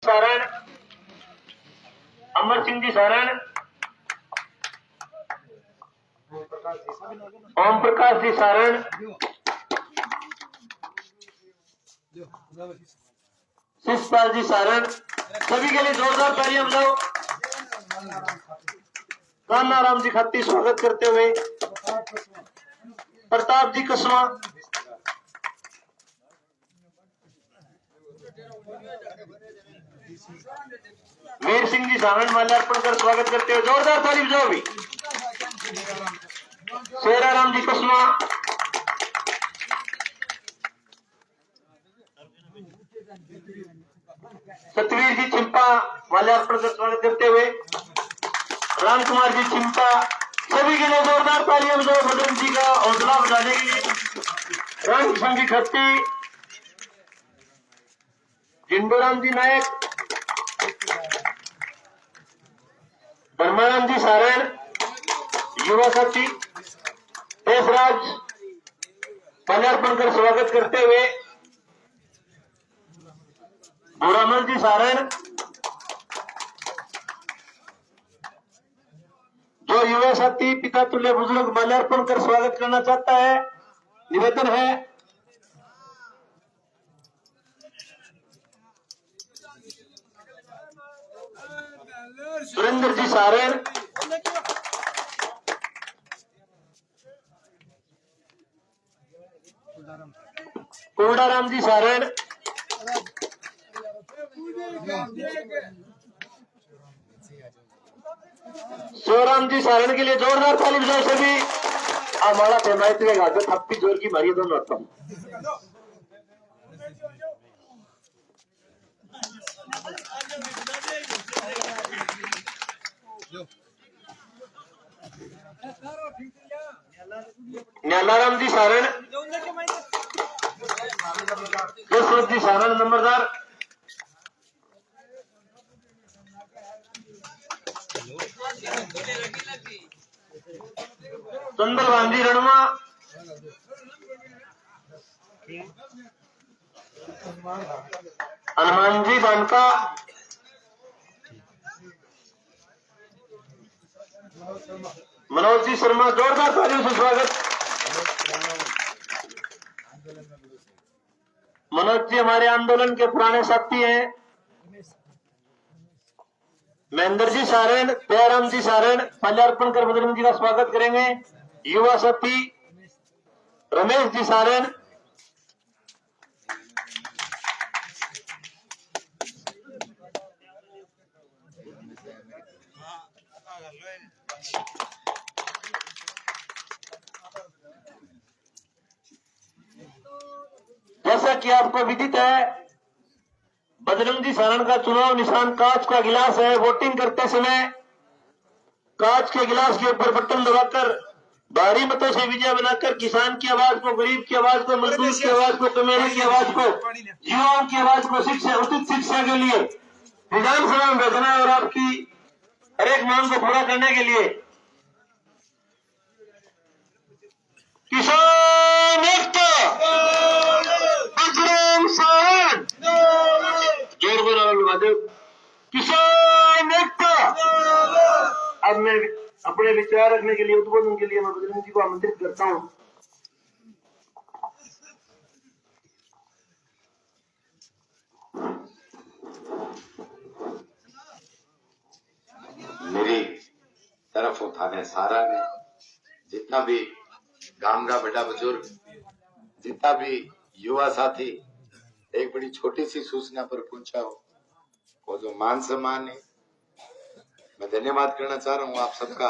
सारण, अमर सिंह जी सारण, ओम प्रकाश जी सारण, शिषपाल जी सारण, सभी के लिए जोरदार तालियां बजाओ। कान्हाराम जी खत्ती स्वागत करते हुए, प्रताप जी कसवा, वीर सिंह जी सारण माल्यार्पण कर स्वागत करते हुए जोरदार ताली बजाओ भी। शेराराम जी कसवा, सतवीर जी चिंपा माल्यार्पण कर स्वागत करते हुए, राम कुमार जी चिंपा, सभी के लिए जोरदार तालियां बजाओ बजरंग जी का हौसला बढ़ाने के लिए। रामकिशन जी खत्ती, जिंदूराम जी नायक, धर्माराम जी सारण, युवा साथी तेजराज माल्यार्पण कर स्वागत करते हुए, बुरामल जी सारण, जो युवा साथी पिता तुल्य बुजुर्ग माल्यार्पण कर स्वागत करना चाहता है, निवेदन है सुरेंद्र जी सारण, कोडाराम जी सारण, शिवराम जी सारण के लिए जोरदार ताली बजाओ सभी। हमारा पैमाइश में घाटे थप्पी जोर की मारी दोनों रखता हूँ। न्यालाराम जी सारण, जसवंत जी सारण नंबरदार, चंदर गांधी रणवा, हनुमान जी बानका, मनोज जी शर्मा, जोरदार तालियों से स्वागत। मनोज जी हमारे आंदोलन के पुराने साथी हैं। महेंद्र जी सारण, दयाराम जी सारण माल्यार्पण कर बजरंग जी का स्वागत करेंगे। युवा साथी रमेश जी सारण, जैसा कि आपको विदित है, बजरंग जी सारण का चुनाव निशान कांच का गिलास है। वोटिंग करते समय कांच के गिलास के ऊपर बटन दबाकर भारी मतों से विजय बनाकर किसान की आवाज को, गरीब की आवाज को, मजदूर की आवाज को, कमेरे की आवाज को, युवाओं की आवाज को शिक्षा, उचित शिक्षा के लिए विधानसभा में भेजना है और आपकी हर एक मांग को पूरा करने के लिए किसान एकता, बजरंग सारण, जोर को किसान एकता। अब मैं अपने विचार रखने के लिए, उद्बोधन के लिए मैं बजरंग जी को आमंत्रित करता हूं। मेरी तरफ उठाने सारा ने जितना भी गांव का बड़ा बुजुर्ग, जितना भी युवा साथी एक बड़ी छोटी सी सूचना पर पहुंचा हो, वो जो मान सम्मान है, मैं धन्यवाद करना चाह रहा हूं आप सबका।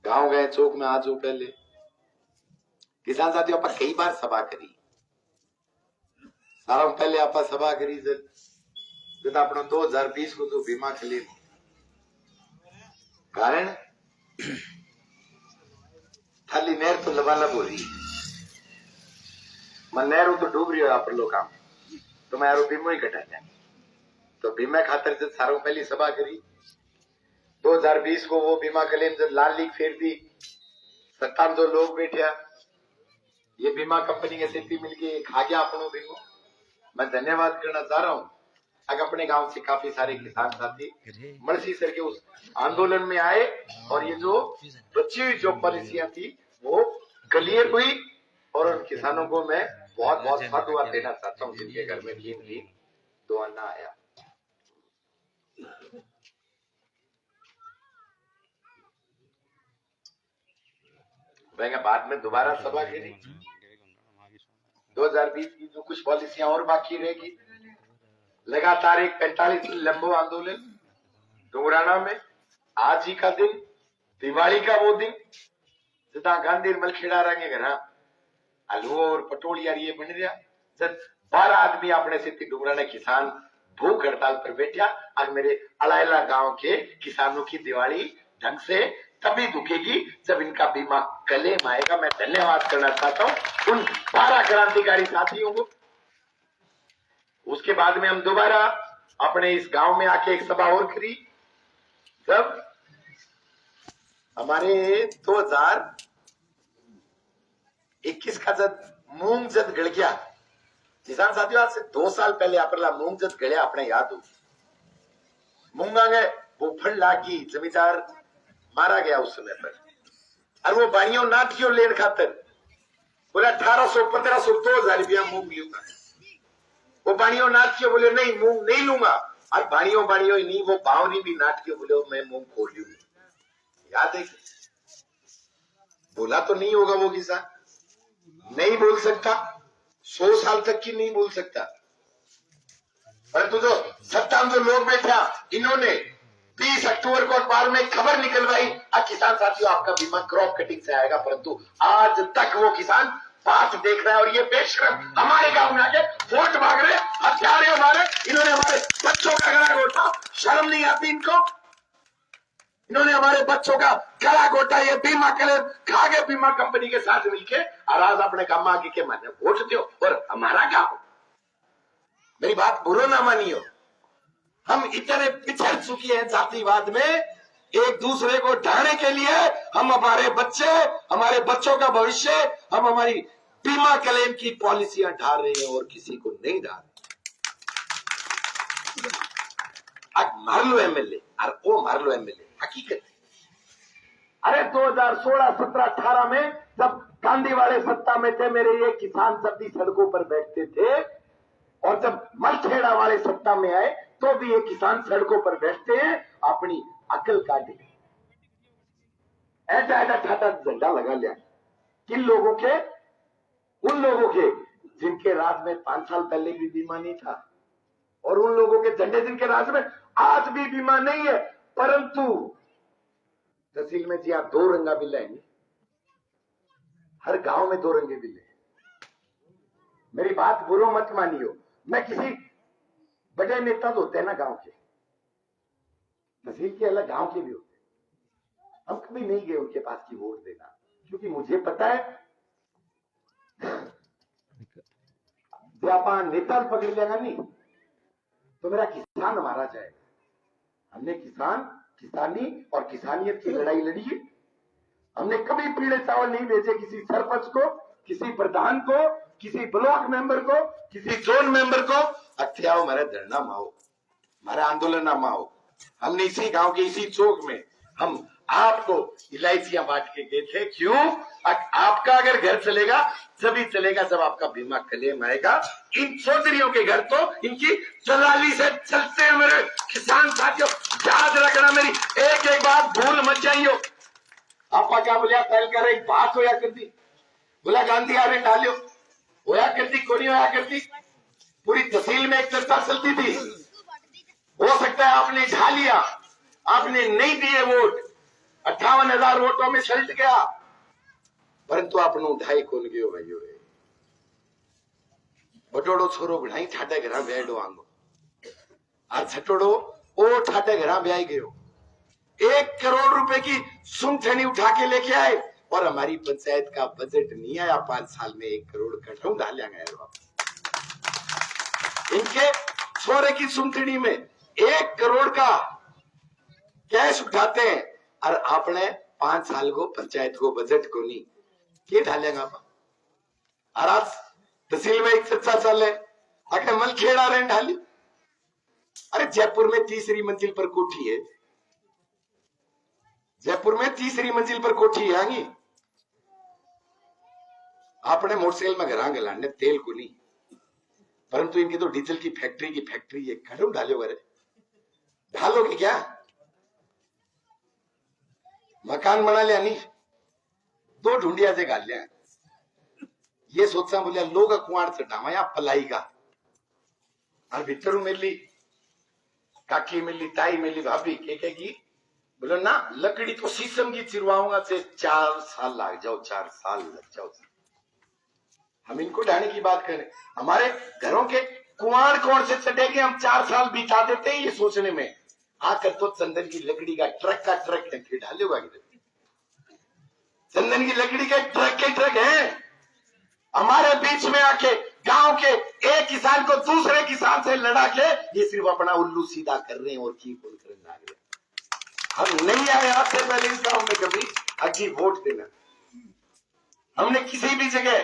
गांव गए चौक में आज पहले किसान साथियों आप कई बार सभा करी, सारा पहले आप सभा करी जब अपना 2020 को जो बीमा क्लेम कारण थाली नहर तो लबालब हो रही है, मैं नहर तो डूब रही हो आप लोग काम, तो मैं यारो बीमो ही कटा जाए। तो बीमा खातर जब सारों पहली सभा करी 2020 को वो बीमा क्लेम जब लाल लीग फेर दी, 57 लोग बैठा, ये बीमा कंपनी के सिद्धि मिलके खा गया अपनों बीमो। मैं धन्यवाद करना चाह रहा हूँ। अगर अपने गांव से काफी सारे किसान साथी मणसी सर के उस आंदोलन में आए और ये जो बची हुई जो पॉलिसियां थी वो क्लियर हुई, और उन किसानों को मैं बहुत बहुत साधुवाद देना चाहता हूँ जिनके घर में 3 दिन दो अन्ना आया। मैंने बाद में दोबारा सभा करी, 2020 की जो कुछ पॉलिसियां और बाकी रहेगी। लगातार एक 45 दिन लंबो आंदोलन डुंगराना में। आज ही का दिन दिवाली का वो दिन जदा गांधी मलखेड़ा रंगे घर हलवो और पटोलिया ये बन रहा, जब 12 आदमी अपने से डुंगराना किसान भूख हड़ताल पर बैठा। आज मेरे अलायला गांव के किसानों की दिवाली ढंग से तभी दुखेगी जब इनका बीमा क्लेम आएगा। मैं धन्यवाद करना चाहता हूं उन 12 क्रांतिकारी साथियों को। उसके बाद में हम दोबारा अपने इस गांव में आके एक सभा और करी, जब हमारे 2021 का जब मूंग जब गड़ गया, किसान साथियों आज से 2 साल पहले अपना मूंग जब गड़िया अपने याद हो, मूंगा गए वो फल लागी, जमींदार मारा गया उस समय पर, और वो बाइयों नाटियों लेन खातर बोला 1800 1500 2000 रुपया मूंग लूंगा। वो बाणियों नाटियों बोले नहीं मूंग नहीं लूंगा, और बाणियों ही नहीं वो बावनी भी नाटियों बोले मैं मूंग खोल लूंगा। याद है? बोला तो नहीं होगा वो किसान, नहीं बोल सकता, 100 साल तक की नहीं बोल सकता। परंतु जो सत्ता में जो लोग बैठा इन्होंने 20 अक्टूबर को अखबार में खबर निकलवाई किसान साथियों आपका बीमा क्रॉप कटिंग से आएगा, परंतु आज तक वो किसान बात देख रहा है। और ये बेशर्म हमारे गांव में आके वोट मांग रहे, हथियारे हमारे, इन्होंने हमारे बच्चों का गला घोटा, शर्म नहीं आती इनको? इन्होंने हमारे बच्चों का गला घोटा, ये बीमा क्लेम खा गए बीमा कंपनी के साथ मिलके, और आज अपने काम आगे के मैंने वोट दो और हमारा क्या हो। मेरी बात बुरो ना मानियो, हम इतने पिछड़ चुके हैं जातिवाद में, एक दूसरे को ढाने के लिए हम हमारे बच्चे, हमारे बच्चों का भविष्य, हम हमारी बीमा क्लेम की पॉलिसियां ढाल रहे हैं और किसी को नहीं ढाल रहे। आज मार लो एमएलए और वो मार लो एमएलए, हकीकत है। अरे 2016, 17, 18 में जब गांधी वाले सत्ता में थे, मेरे ये किसान सब भी सड़कों पर बैठते थे, और जब मलखेड़ा वाले सत्ता में आए तो भी ये किसान सड़कों पर बैठते हैं अपनी अकल काटे। ऐसा ऐसा ठाटा झंडा लगा लिया किन लोगों के, उन लोगों के जिनके राज में 5 साल पहले भी बीमा नहीं था, और उन लोगों के झंडे जिनके राज में आज भी बीमा नहीं है। परंतु तहसील में जी आप 2 रंगा बिल है, हर गांव में 2 रंगे बिल है। मेरी बात बुरो मत मानियो, मैं किसी बड़े नेता तो होते हैं ना गांव के, तहसील के अलग गांव के भी होते हैं, हम कभी नहीं गए उनके पास की वोट देना, क्योंकि मुझे पता है जब आप नेता पकड़ लेगा नहीं तो मेरा किसान मारा जाएगा। हमने किसानी और किसानियत की लड़ाई लड़ी है। हमने कभी पीले चावल नहीं बेचे किसी सरपंच को, किसी प्रधान को, किसी ब्लॉक मेंबर को, किसी जोन मेंबर को। अत्याओ हमारे धरना माओ, हमारे आंदोलन माओ। हमने इसी गांव के इसी चौक में हम आपको इलायचियां बांट के गए थे। क्यों? आपका अगर घर चलेगा तभी चलेगा जब आपका बीमा क्लेम आएगा। इन चौधरियों के घर तो इनकी दलाली से चलते हैं। मेरे किसान साथियों याद रखना, मेरी एक एक बात भूल मत जाइयो। आपा क्या बोलिया पहल कर एक बात होया करती, बोला गांधी आने डालियो होया करती, कोनी होया करती। पूरी तहसील में एक चर्चा चलती थी, हो सकता है आपने झा लिया, आपने नहीं दिए वोट, 58,000 वोटों में सलट गया, परंतु आपने ढाई कौन गयो भाइयों। बटोड़ो छोरो बढ़ाई ठाटे घर बैठो आंगो, और छटोड़ो ओ ठाटे घर ब्याई गयो। 1 करोड़ रुपए की सुनथनी उठा के लेके आए, और हमारी पंचायत का बजट नहीं आया 5 साल में 1 करोड़ कटू डालिया गया। इनके छोरे की सुनथनी में 1 करोड़ का कैश उठाते हैं, और आपने 5 साल को पंचायत को बजट को नहीं ये डालेगा। और आज तहसील में एक चर्चा चल है, आके मलखेड़ा रहे ढाली। अरे जयपुर में तीसरी मंजिल पर कोठी है, जयपुर में तीसरी मंजिल पर कोठी है। आपने मोटरसाइकिल में घर गलाने तेल को नहीं, परंतु इनकी तो डीजल की फैक्ट्री है। खड़ो ढालो अरे ढालोगे क्या? मकान बना लिया नहीं, 2 ढूंढिया से गाल लिया। ये सोचा बोलिया लोग कुआर चढ़ावा या पलाई का, और भीतर मिली काकी मिली ताई मिली भाभी की बोलो ना लकड़ी तो शीशम की चिरवाऊंगा से 4 साल लग जाओ, 4 साल लग जाओ। हम इनको ढाने की बात करें, हमारे घरों के कुआर कौन से चढ़ेंगे, हम 4 साल बिता देते हैं ये सोचने में। आकर तो चंदन की लकड़ी का ट्रक ढाले हुआ, चंदन की लकड़ी का ट्रक के ट्रक है। हमारे बीच में आके गांव के एक किसान को दूसरे किसान से लड़ा के ये सिर्फ अपना उल्लू सीधा कर रहे हैं और की बोल कर लगा रहे हैं। हम नहीं आए आपसे पहले इस गांव में कभी अजी वोट देना। हमने किसी भी जगह,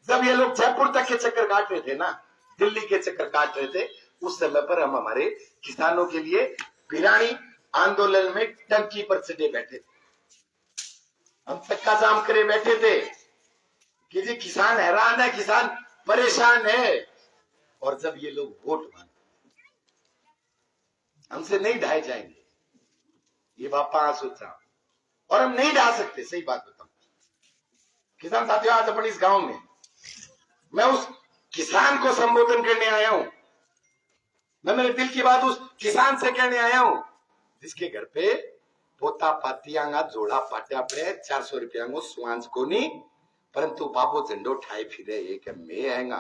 जब ये लोग जयपुर तक के चक्कर काट रहे थे ना, दिल्ली के चक्कर काट रहे थे, उस समय पर हम हमारे किसानों के लिए पिरानी आंदोलन में टंकी पर चढ़े बैठे थे। हम चक्का जाम करे बैठे थे कि जी किसान हैरान है, किसान परेशान है। और जब ये लोग वोट मांगे, हमसे नहीं ढाए जाएंगे, ये बापा सोचा, और हम नहीं ढा सकते। सही बात बताऊं किसान साथियों, आज अपन इस गांव में मैं उस किसान को संबोधन करने आया हूं। मैं मेरे दिल की बात उस किसान से कहने आया हूं जिसके घर पे पोता पातियांगा जोड़ा पाट्या पड़े 400 रुपया को सुआंज को नहीं, परंतु बाबू झंडो ठाए फिरे एक मैं आएगा।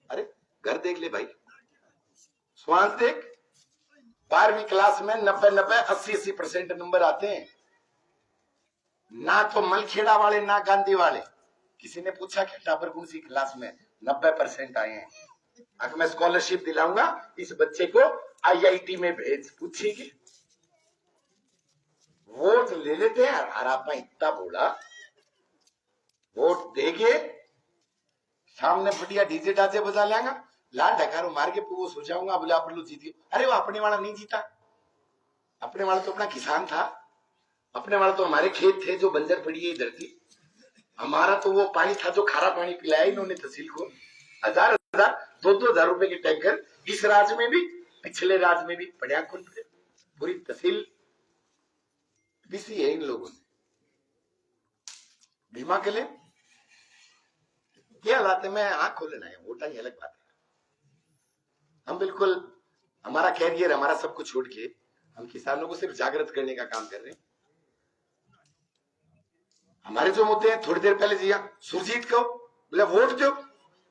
अरे घर देख ले भाई, सुआंज देख, 12वीं क्लास में 90-80% नंबर आते हैं। ना तो मलखेड़ा वाले ना गांधी वाले। किसी ने पूछा कि टापर कौन सी क्लास में 90% आए हैं, अगर मैं स्कॉलरशिप दिलाऊंगा इस बच्चे को IIT में भेज। पूछिए, वोट ले लेते हैं और आप इतना बोला वोट देंगे, सामने बढ़िया डीजे डाजे बजा लेंगा, लाल ढकारो मार के वो सो जाऊंगा, बोले आप लोग जीती। अरे वो अपने वाला नहीं जीता, अपने वाला तो अपना किसान था, अपने वाला तो हमारे खेत थे जो बंजर पड़ी है धरती। हमारा तो वो पानी था जो खारा पानी पिलाया इन्होंने तहसील को। 1000 2,000 रुपए के टैंकर इस राज्य में भी पिछले राज्य में भी पड़ा खुल पे पूरी तहसील बीसी है इन लोगों ने। बीमा के लिए क्या हालात है, मैं आंख खोलना है, वोटा ही अलग बात है। हम बिल्कुल हमारा कैरियर हमारा सब कुछ छोड़ के हम किसानों को सिर्फ जागृत करने का काम कर रहे हैं। हमारे जो मुद्दे हैं, थोड़ी देर पहले जिया सुरजीत को बोले वोट दो।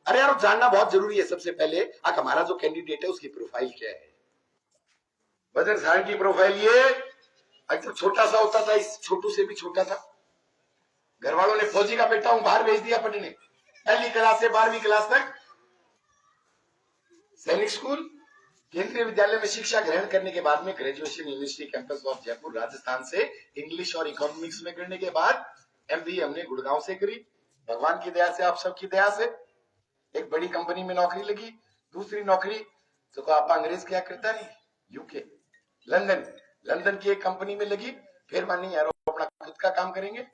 अरे यार जानना बहुत जरूरी है। सबसे पहले अब हमारा जो कैंडिडेट है उसकी प्रोफाइल क्या है। बजर साहब की प्रोफाइल ये अगर छोटा सा होता था, इस छोटू से भी छोटा था। घर वालों ने फौजी का बेटा हूं बाहर भेज दिया पढ़ने, पहली क्लास से 12वीं क्लास तक सैनिक स्कूल केंद्रीय विद्यालय में शिक्षा ग्रहण करने के बाद में graduation university campus of Jaipur Rajasthan से इंग्लिश और इकोनॉमिक्स में करने के बाद MBA हमने गुड़गांव से करी। भगवान की दया से, आप सबकी दया से एक बड़ी कंपनी में नौकरी लगी। दूसरी नौकरी तो आप अंग्रेज क्या करता नहीं, यूके लंदन की एक कंपनी में लगी। फिर मानी यार अपना खुद का काम करेंगे।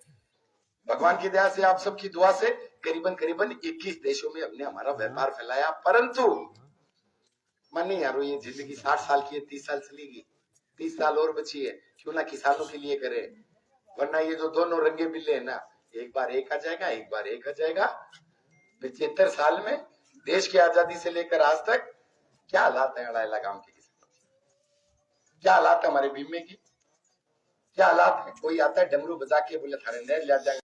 भगवान की दया से, आप सबकी दुआ से करीबन 21 देशों में हमने हमारा व्यापार फैलाया। परंतु मानी यारो ये जिंदगी 60 साल की है, 30 साल चलेगी, 30 साल और बची है, क्यों ना किसानों के लिए करे। वरना ये जो दोनों रंगे बिल्ले है ना, एक बार एक आ जाएगा, एक बार एक आ जाएगा। 75 साल में देश की आजादी से लेकर आज तक क्या हालात है अड़ायला गांव के किसानों, क्या हालात है हमारे बीमे की, क्या हालात है। कोई आता है डमरू बजा के बोले थाने नहर ले जाएगा।